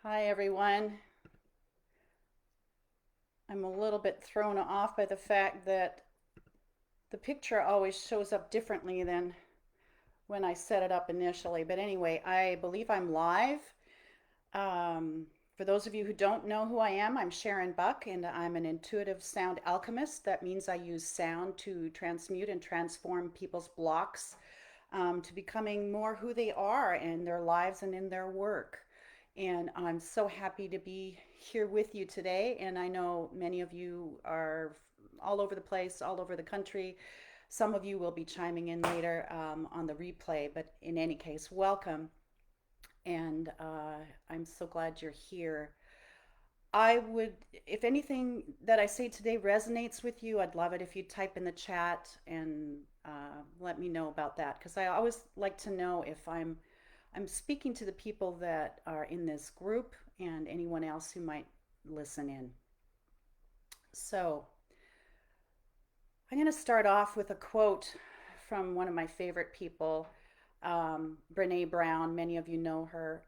Hi, everyone. I'm a little bit thrown off by the fact that the picture always shows up differently than when I set it up initially. But anyway, I believe I'm live. Um, for those of you who don't know who I am, I'm Sharon Buck, and I'm an intuitive sound alchemist. That means I use sound to transmute and transform people's blocks to becoming more who they are in their lives and in their work. And I'm so happy to be here with you today. And I know many of you are all over the place, all over the country. Some of you will be chiming in later on the replay, but in any case, welcome. And I'm so glad you're here. I would, if anything that I say today resonates with you, I'd love it if you type in the chat and let me know about that. Because I always like to know if I'm speaking to the people that are in this group and anyone else who might listen in. So I'm going to start off with a quote from one of my favorite people, Brene Brown. Many of you know her,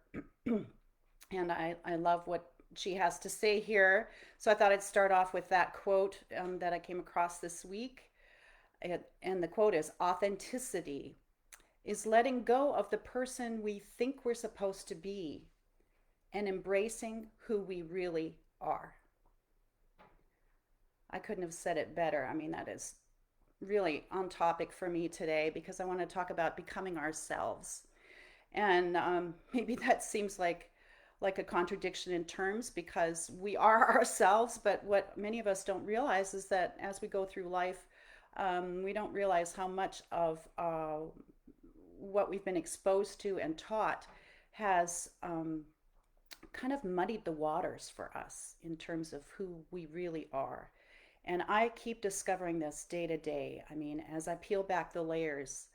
and I love what she has to say here. So I thought I'd start off with that quote that I came across this week. And the quote is: Authenticity is letting go of the person we think we're supposed to be and embracing who we really are. I couldn't have said it better. I mean, that is really on topic for me today because I want to talk about becoming ourselves. And maybe that seems like a contradiction in terms because we are ourselves, but what many of us don't realize is that as we go through life, we don't realize how much of what we've been exposed to and taught has kind of muddied the waters for us in terms of who we really are. And I keep discovering this day to day. I mean, as I peel back the layers,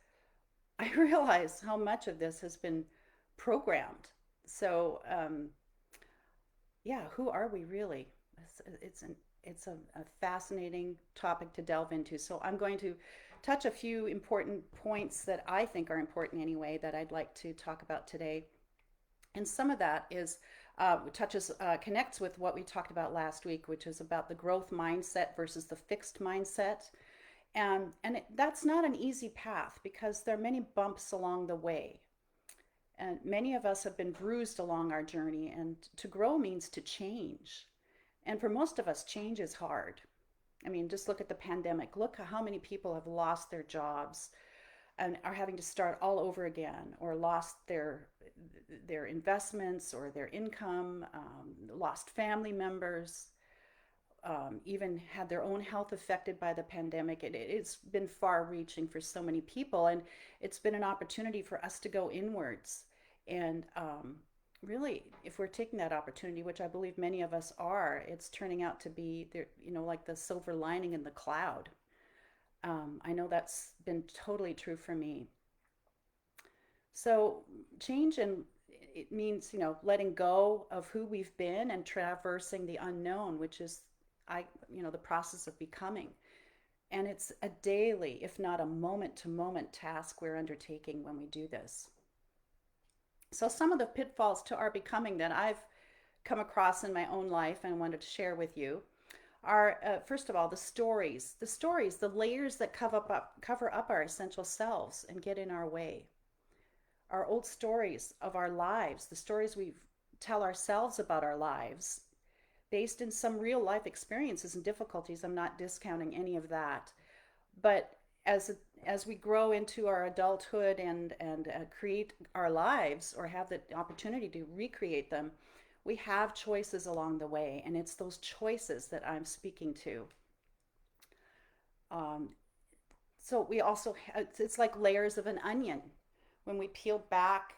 I realize how much of this has been programmed. So, yeah, who are we really? It's a fascinating topic to delve into. So I'm going to touch a few important points that I think are important anyway that I'd like to talk about today. And some of that is connects with what we talked about last week, which is about the growth mindset versus the fixed mindset. That's not an easy path because there are many bumps along the way. And many of us have been bruised along our journey, and to grow means to change. And for most of us, change is hard. I mean, just look at the pandemic. Look at how many people have lost their jobs and are having to start all over again, or lost their investments or their income, lost family members, even had their own health affected by the pandemic. It's been far reaching for so many people, and it's been an opportunity for us to go inwards. And really, if we're taking that opportunity, which I believe many of us are, it's turning out to be, like the silver lining in the cloud. I know that's been totally true for me. So change and it means, letting go of who we've been and traversing the unknown, which is the process of becoming. And it's a daily, if not a moment to moment task we're undertaking when we do this. So some of the pitfalls to our becoming that I've come across in my own life and wanted to share with you are first of all the layers that cover up our essential selves and get in our way, our old stories of our lives, the stories we tell ourselves about our lives, based in some real life experiences and difficulties. I'm not discounting any of that, but as we grow into our adulthood and create our lives or have the opportunity to recreate them, we have choices along the way, and it's those choices that I'm speaking to. Um, so we also it's like layers of an onion. When we peel back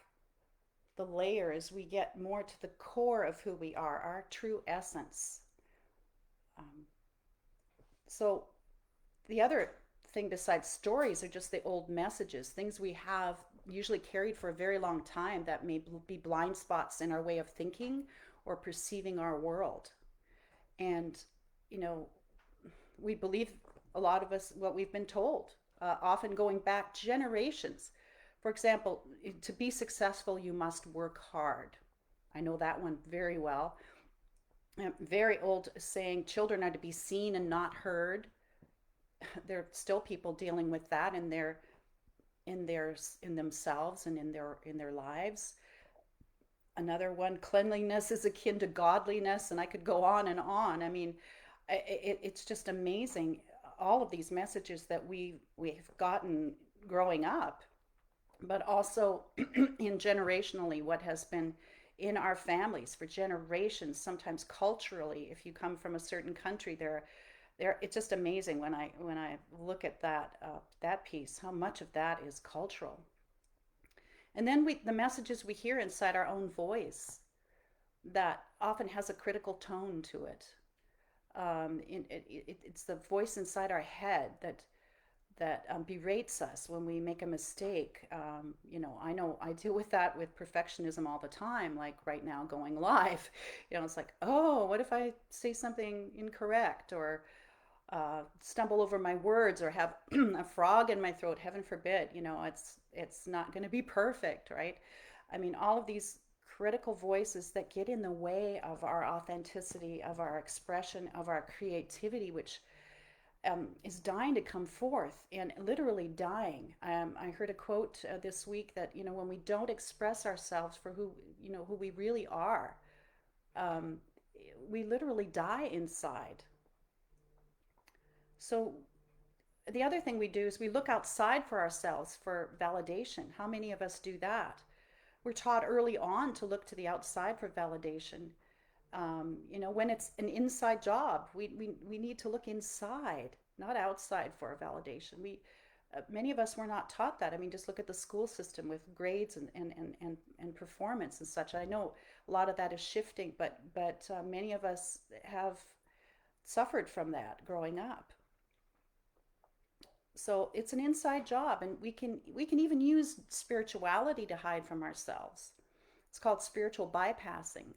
the layers, we get more to the core of who we are, our true essence. Um, so the other thing besides stories are just the old messages, things we have usually carried for a very long time that may be blind spots in our way of thinking or perceiving our world. And, you know, we believe, a lot of us, what we've been told, often going back generations. For example, to be successful, you must work hard. I know that one very well. Very old saying, children are to be seen and not heard. There are still people dealing with that in themselves and in their lives. Another one, cleanliness is akin to godliness, and I could go on and on. I mean, it's just amazing, all of these messages that we've gotten growing up, but also in generationally what has been in our families for generations, sometimes culturally. If you come from a certain country, there it's just amazing when I look at that piece, how much of that is cultural. And then the messages we hear inside our own voice that often has a critical tone to it. It's the voice inside our head that berates us when we make a mistake. I know I deal with that with perfectionism all the time, like right now going live. It's like, oh, what if I say something incorrect, or stumble over my words, or have a frog in my throat? Heaven forbid. It's not going to be perfect, right? I mean, all of these critical voices that get in the way of our authenticity, of our expression, of our creativity, which is dying to come forth, and literally dying. I heard a quote this week that when we don't express ourselves for who we really are, um, we literally die inside. So the other thing we do is we look outside for ourselves for validation. How many of us do that? We're taught early on to look to the outside for validation. When it's an inside job, we need to look inside, not outside, for a validation. Many of us were not taught that. I mean, just look at the school system with grades and performance and such. I know a lot of that is shifting, but many of us have suffered from that growing up. So it's an inside job, and we can even use spirituality to hide from ourselves. It's called spiritual bypassing.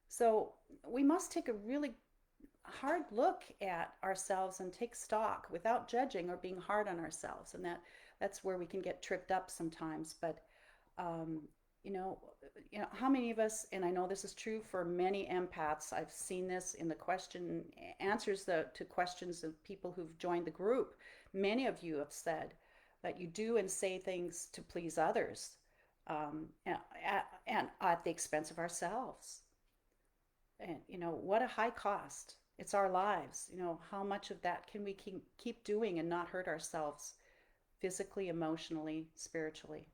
So we must take a really hard look at ourselves and take stock without judging or being hard on ourselves. And that's where we can get tripped up sometimes. But um, you know, how many of us, and I know this is true for many empaths. I've seen this in the question answers to questions of people who've joined the group. Many of you have said that you do and say things to please others, and at the expense of ourselves. And what a high cost. It's our lives. How much of that can we keep doing and not hurt ourselves physically, emotionally, spiritually?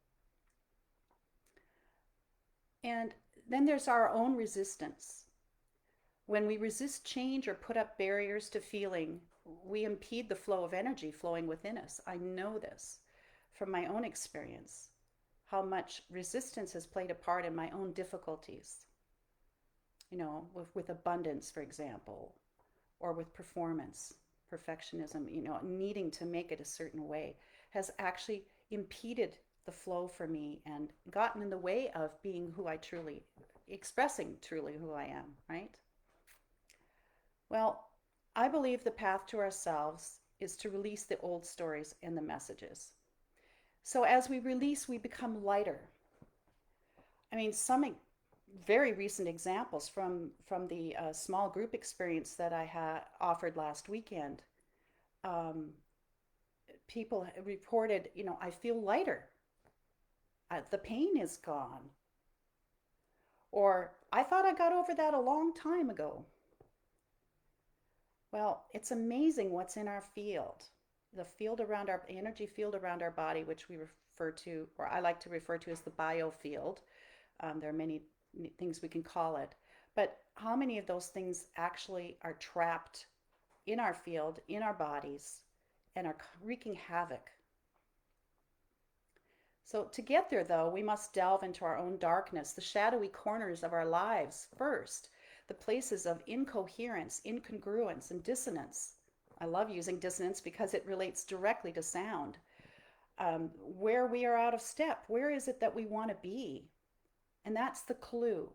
And then there's our own resistance. When we resist change or put up barriers to feeling, we impede the flow of energy flowing within us. I know this from my own experience, how much resistance has played a part in my own difficulties, with abundance, for example, or with performance, perfectionism, needing to make it a certain way has actually impeded the flow for me and gotten in the way of being who I truly, expressing truly who I am, right? Well, I believe the path to ourselves is to release the old stories and the messages. So as we release, we become lighter. I mean, some very recent examples from the small group experience that I had offered last weekend. Um, People reported, I feel lighter. The pain is gone. Or I thought I got over that a long time ago. Well, it's amazing what's in our field. The field around our energy field around our body, which we refer to, or I like to refer to as the biofield. There are many things we can call it. But how many of those things actually are trapped in our field, in our bodies, and are wreaking havoc? So, to get there, though, we must delve into our own darkness, the shadowy corners of our lives first, the places of incoherence, incongruence, and dissonance. I love using dissonance because it relates directly to sound. Where we are out of step, where is it that we want to be? And that's the clue.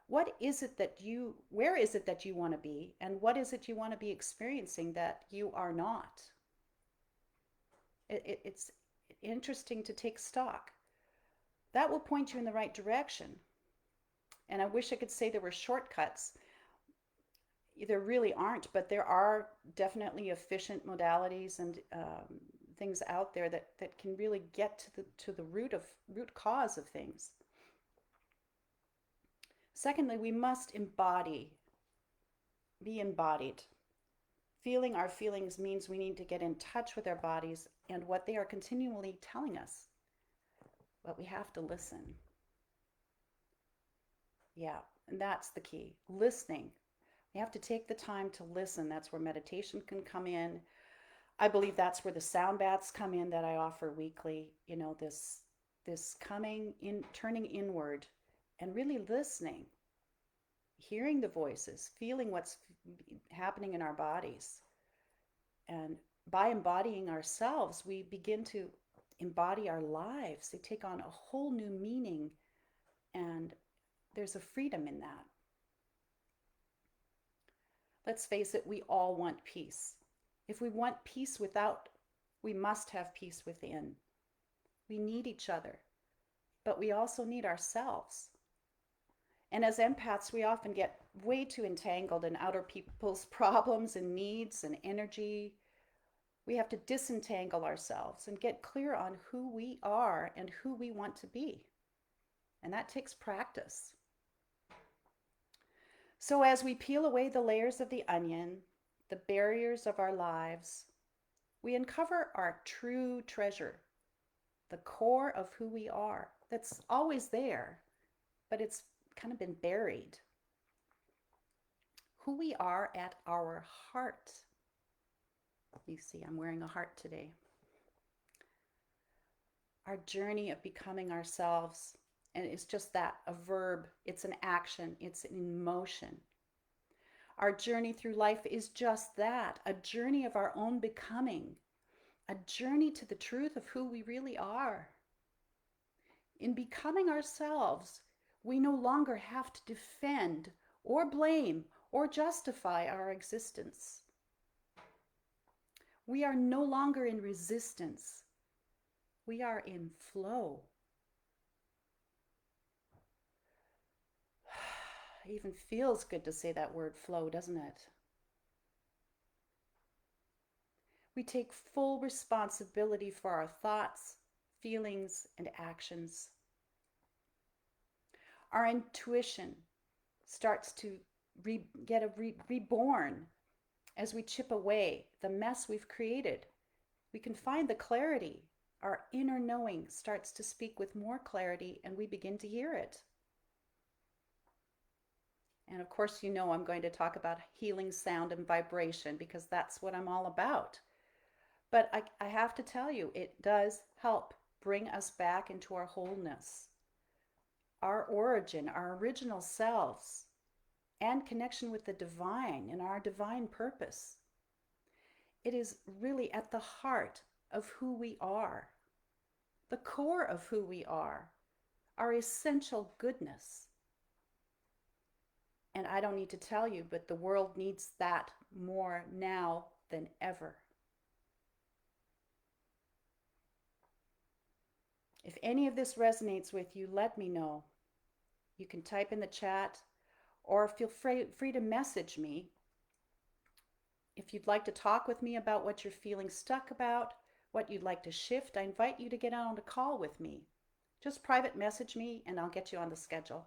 Where is it that you want to be, and what is it you want to be experiencing that you are not? It's interesting to take stock. That will point you in the right direction. And I wish I could say there were shortcuts. There really aren't, but there are definitely efficient modalities and things out there that can really get to the root cause of things. Secondly, we must be embodied. Feeling our feelings means we need to get in touch with our bodies and what they are continually telling us. But we have to listen. Yeah, and that's the key. Listening. We have to take the time to listen. That's where meditation can come in. I believe that's where the sound baths come in that I offer weekly. You know, this coming in, turning inward and really listening, hearing the voices, feeling what's happening in our bodies. And by embodying ourselves, we begin to embody our lives. They take on a whole new meaning, and there's a freedom in that. Let's face it, we all want peace. If we want peace without, we must have peace within. We need each other, but we also need ourselves. And as empaths, we often get way too entangled in other people's problems and needs and energy. We have to disentangle ourselves and get clear on who we are and who we want to be. And that takes practice. So as we peel away the layers of the onion, the barriers of our lives, we uncover our true treasure, the core of who we are. That's always there, but it's kind of been buried. Who we are at our heart. You see, I'm wearing a heart today. Our journey of becoming ourselves, and it's just that, a verb, it's an action, it's an emotion. Our journey through life is just that, a journey of our own becoming, a journey to the truth of who we really are. In becoming ourselves, we no longer have to defend or blame or justify our existence. We are no longer in resistance. We are in flow. It even feels good to say that word flow, doesn't it? We take full responsibility for our thoughts, feelings, and actions. Our intuition starts to reborn as we chip away the mess we've created. We can find the clarity. Our inner knowing starts to speak with more clarity, and we begin to hear it. And of course, you know I'm going to talk about healing sound and vibration because that's what I'm all about. But I have to tell you, it does help bring us back into our wholeness, our origin, our original selves, and connection with the divine and our divine purpose. It is really at the heart of who we are, the core of who we are, our essential goodness. And I don't need to tell you, but the world needs that more now than ever. If any of this resonates with you, let me know. You can type in the chat or feel free to message me. If you'd like to talk with me about what you're feeling stuck about, what you'd like to shift, I invite you to get on a call with me. Just private message me and I'll get you on the schedule.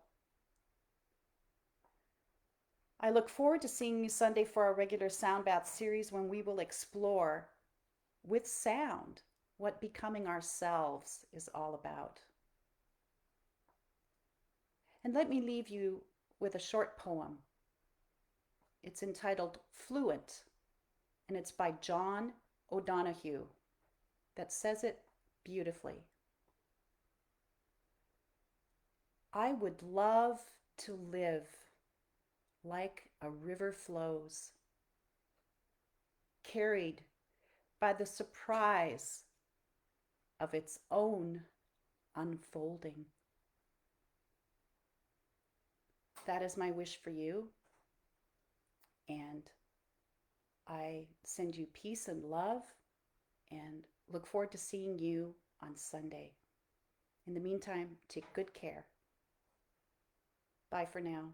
I look forward to seeing you Sunday for our regular Sound Bath series when we will explore with sound what becoming ourselves is all about. And let me leave you with a short poem. It's entitled Fluent, and it's by John O'Donohue that says it beautifully. I would love to live like a river flows, carried by the surprise of its own unfolding. That is my wish for you, and I send you peace and love and look forward to seeing you on Sunday. In the meantime, take good care. Bye for now.